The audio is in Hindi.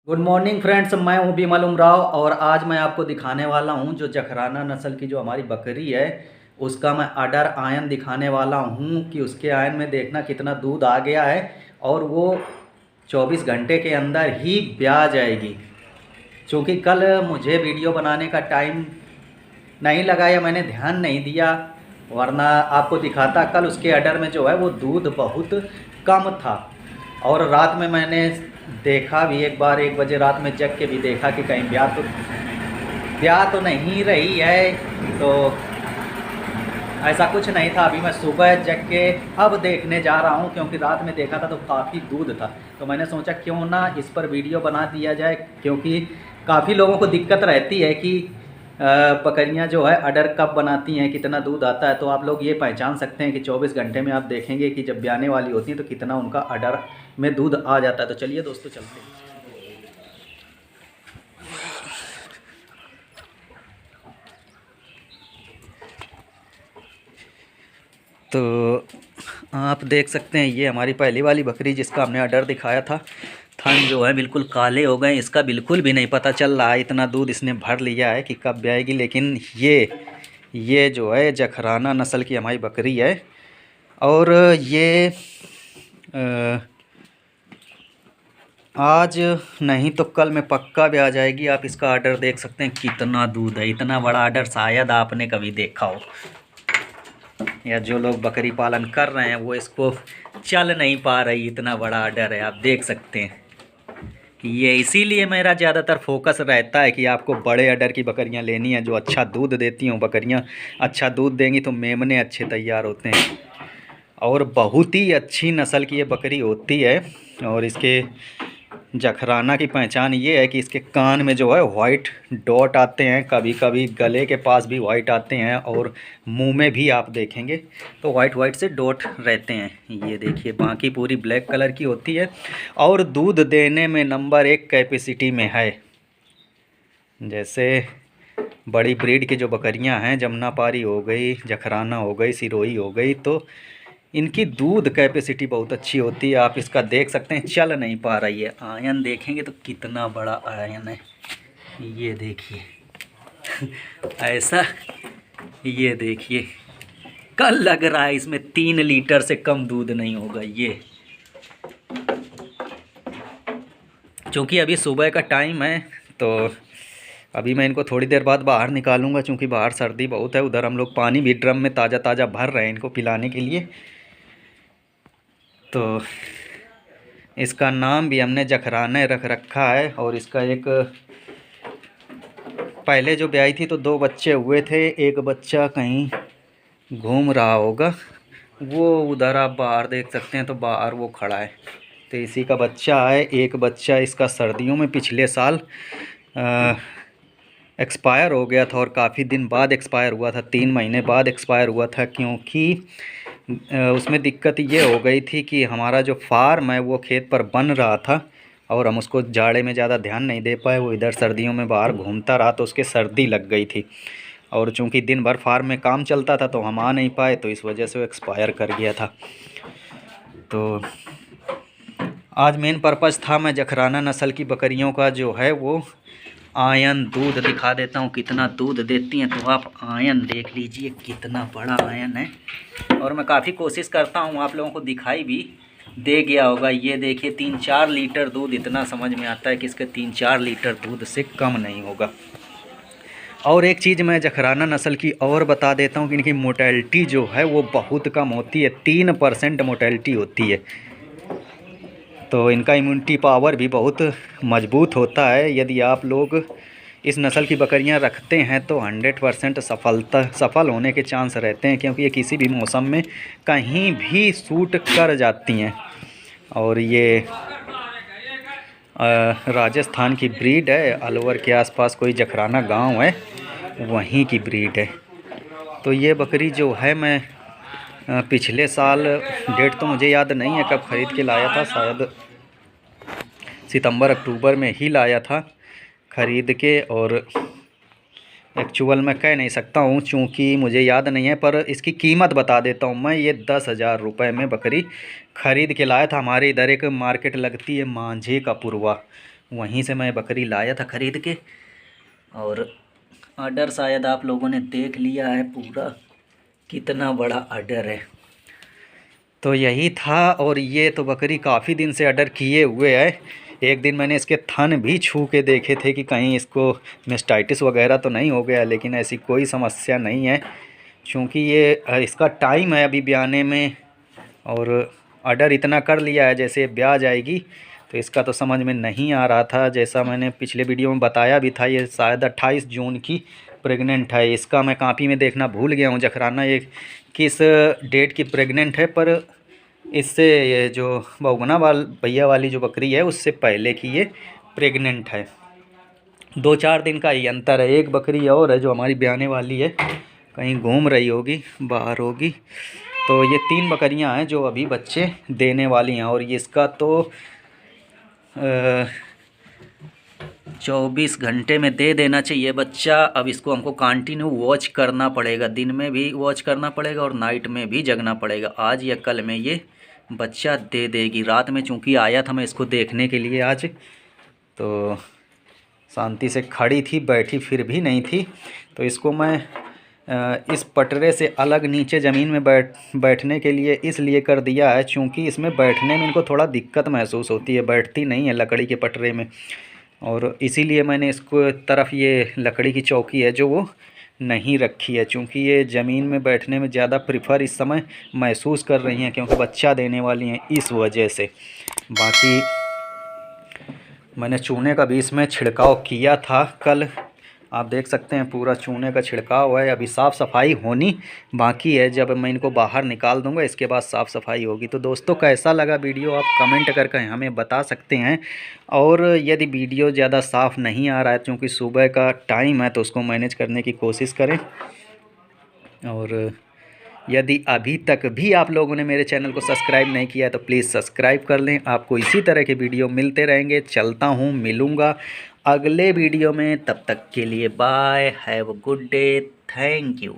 गुड मॉर्निंग फ्रेंड्स, मैं हूं बिमल उमराव और आज मैं आपको दिखाने वाला हूं जो जखराना नस्ल की जो हमारी बकरी है उसका मैं अडर आयन दिखाने वाला हूं कि उसके आयन में देखना कितना दूध आ गया है और वो 24 घंटे के अंदर ही ब्याह जाएगी। क्योंकि कल मुझे वीडियो बनाने का टाइम नहीं लगा या मैंने ध्यान नहीं दिया, वरना आपको दिखाता। कल उसके अडर में जो है वो दूध बहुत कम था और रात में मैंने देखा भी, एक बार 1 बजे रात में जग के भी देखा कि कहीं ब्याह तो नहीं रही है। तो ऐसा कुछ नहीं था। अभी मैं सुबह जग के अब देखने जा रहा हूँ क्योंकि रात में देखा था तो काफ़ी दूध था। तो मैंने सोचा क्यों ना इस पर वीडियो बना दिया जाए, क्योंकि काफ़ी लोगों को दिक्कत रहती है कि बकरियां जो है अडर कब बनाती हैं, कितना दूध आता है। तो आप लोग ये पहचान सकते हैं कि 24 घंटे में आप देखेंगे कि जब ब्याने वाली होती हैं तो कितना उनका अडर में दूध आ जाता है। तो चलिए दोस्तों चलते हैं। तो आप देख सकते हैं ये हमारी पहली वाली बकरी जिसका हमने अडर दिखाया था। थन जो है बिल्कुल काले हो गए, इसका बिल्कुल भी नहीं पता चल रहा है इतना दूध इसने भर लिया है कि कब ब्याएगी। लेकिन ये जो है जखराना नस्ल की हमारी बकरी है और ये आज नहीं तो कल में पक्का भी आ जाएगी। आप इसका आर्डर देख सकते हैं कितना दूध है। इतना बड़ा आर्डर शायद आपने कभी देखा हो, या जो लोग बकरी पालन कर रहे हैं वो इसको चल नहीं पा रही, इतना बड़ा आर्डर है। आप देख सकते हैं ये इसीलिए मेरा ज़्यादातर फोकस रहता है कि आपको बड़े आर्डर की बकरियां लेनी है जो अच्छा दूध देती हों। बकरियां अच्छा दूध देंगी तो मेमने अच्छे तैयार होते हैं और बहुत ही अच्छी नस्ल की ये बकरी होती है। और इसके जखराना की पहचान ये है कि इसके कान में जो है वाइट डॉट आते हैं, कभी कभी गले के पास भी वाइट आते हैं और मुंह में भी आप देखेंगे तो वाइट वाइट से डॉट रहते हैं। ये देखिए, बाकी पूरी ब्लैक कलर की होती है और दूध देने में नंबर 1 कैपेसिटी में है। जैसे बड़ी ब्रीड की जो बकरियां हैं, जमुनापारी हो गई, जखराना हो गई, सिरोही हो गई, तो इनकी दूध कैपेसिटी बहुत अच्छी होती है। आप इसका देख सकते हैं चल नहीं पा रही है। आयन देखेंगे तो कितना बड़ा आयन है, ये देखिए ऐसा, ये देखिए कल लग रहा है इसमें 3 लीटर से कम दूध नहीं होगा। ये क्योंकि अभी सुबह का टाइम है तो अभी मैं इनको थोड़ी देर बाद बाहर निकालूंगा, क्योंकि बाहर सर्दी बहुत है। उधर हम लोग पानी भी ड्रम में ताज़ा ताज़ा भर रहे हैं इनको पिलाने के लिए। तो इसका नाम भी हमने जखराना रख रखा है। और इसका एक पहले जो ब्याई थी तो 2 बच्चे हुए थे, एक बच्चा कहीं घूम रहा होगा, वो उधर आप बाहर देख सकते हैं, तो बाहर वो खड़ा है, तो इसी का बच्चा है। एक बच्चा इसका सर्दियों में पिछले साल एक्सपायर हो गया था और काफ़ी दिन बाद एक्सपायर हुआ था, 3 महीने बाद एक्सपायर हुआ था। क्योंकि उसमें दिक्कत ये हो गई थी कि हमारा जो फार्म है वो खेत पर बन रहा था और हम उसको जाड़े में ज़्यादा ध्यान नहीं दे पाए। वो इधर सर्दियों में बाहर घूमता रहा तो उसके सर्दी लग गई थी और चूंकि दिन भर फार्म में काम चलता था तो हम आ नहीं पाए, तो इस वजह से वो एक्सपायर कर गया था। तो आज मेन पर्पज़ था मैं जखराना नस्ल की बकरियों का जो है वो आयन दूध दिखा देता हूँ कितना दूध देती हैं। तो आप आयन देख लीजिए कितना बड़ा आयन है और मैं काफ़ी कोशिश करता हूँ आप लोगों को दिखाई भी दे गया होगा। ये देखिए 3-4 लीटर दूध, इतना समझ में आता है कि इसके 3-4 लीटर दूध से कम नहीं होगा। और एक चीज़ मैं जखराना नस्ल की और बता देता हूँ कि इनकी मोटेलिटी जो है वो बहुत कम होती है, 3% मोटेलिटी होती है। तो इनका इम्यूनिटी पावर भी बहुत मजबूत होता है। यदि आप लोग इस नस्ल की बकरियां रखते हैं तो 100% सफल होने के चांस रहते हैं, क्योंकि ये किसी भी मौसम में कहीं भी सूट कर जाती हैं। और ये राजस्थान की ब्रीड है, अलवर के आसपास कोई जखराना गांव है वहीं की ब्रीड है। तो ये बकरी जो है मैं पिछले साल, डेट तो मुझे याद नहीं है कब ख़रीद के लाया था, शायद सितंबर अक्टूबर में ही लाया था ख़रीद के। और एक्चुअल में कह नहीं सकता हूँ चूँकि मुझे याद नहीं है, पर इसकी कीमत बता देता हूँ मैं। ये 10,000 रुपये में बकरी ख़रीद के लाया था। हमारे इधर एक मार्केट लगती है मांझे का पुरवा, वहीं से मैं बकरी लाया था ख़रीद के। और आर्डर शायद आप लोगों ने देख लिया है पूरा, कितना बड़ा आर्डर है। तो यही था। और ये तो बकरी काफ़ी दिन से ऑर्डर किए हुए है। एक दिन मैंने इसके थन भी छू के देखे थे कि कहीं इसको मेस्टाइटिस वगैरह तो नहीं हो गया, लेकिन ऐसी कोई समस्या नहीं है, क्योंकि ये इसका टाइम है अभी ब्याने में। और ऑर्डर इतना कर लिया है, जैसे ब्याह जाएगी तो इसका तो समझ में नहीं आ रहा था। जैसा मैंने पिछले वीडियो में बताया भी था, ये शायद 28 जून की प्रेग्नेंट है। इसका मैं कॉपी में देखना भूल गया हूँ जखराना ये किस डेट की प्रेग्नेंट है, पर इससे ये जो बहुगुना भैया वाली जो बकरी है उससे पहले की ये प्रेग्नेंट है। 2-4 दिन का ही अंतर है। एक बकरी और है जो हमारी ब्याने वाली है, कहीं घूम रही होगी, बाहर होगी। तो ये 3 बकरियां हैं जो अभी बच्चे देने वाली हैं। और ये इसका तो 24 घंटे में दे देना चाहिए बच्चा। अब इसको हमको कंटिन्यू वॉच करना पड़ेगा, दिन में भी वॉच करना पड़ेगा और नाइट में भी जगना पड़ेगा। आज या कल में ये बच्चा दे देगी। रात में चूँकि आया था मैं इसको देखने के लिए आज, तो शांति से खड़ी थी, बैठी फिर भी नहीं थी। तो इसको मैं इस पटरे से अलग नीचे ज़मीन में बैठने के लिए इसलिए कर दिया है, चूँकि इसमें बैठने में इनको थोड़ा दिक्कत महसूस होती है, बैठती नहीं है लकड़ी के पटरे में। और इसीलिए मैंने इसको तरफ ये लकड़ी की चौकी है जो वो नहीं रखी है, क्योंकि ये ज़मीन में बैठने में ज़्यादा प्रिफर इस समय महसूस कर रही हैं, क्योंकि बच्चा देने वाली हैं इस वजह से। बाकी मैंने चूने का भी इसमें छिड़काव किया था कल, आप देख सकते हैं पूरा चूने का छिड़काव है। अभी साफ़ सफाई होनी बाकी है, जब मैं इनको बाहर निकाल दूंगा इसके बाद साफ़ सफाई होगी। तो दोस्तों कैसा लगा वीडियो आप कमेंट करके हमें बता सकते हैं। और यदि वीडियो ज़्यादा साफ़ नहीं आ रहा है, क्योंकि सुबह का टाइम है, तो उसको मैनेज करने की कोशिश करें। और यदि अभी तक भी आप लोगों ने मेरे चैनल को सब्सक्राइब नहीं किया है तो प्लीज़ सब्सक्राइब कर लें। आपको इसी तरह के वीडियो मिलते रहेंगे। चलता हूँ, मिलूँगा अगले वीडियो में, तब तक के लिए bye, have a good day, thank you.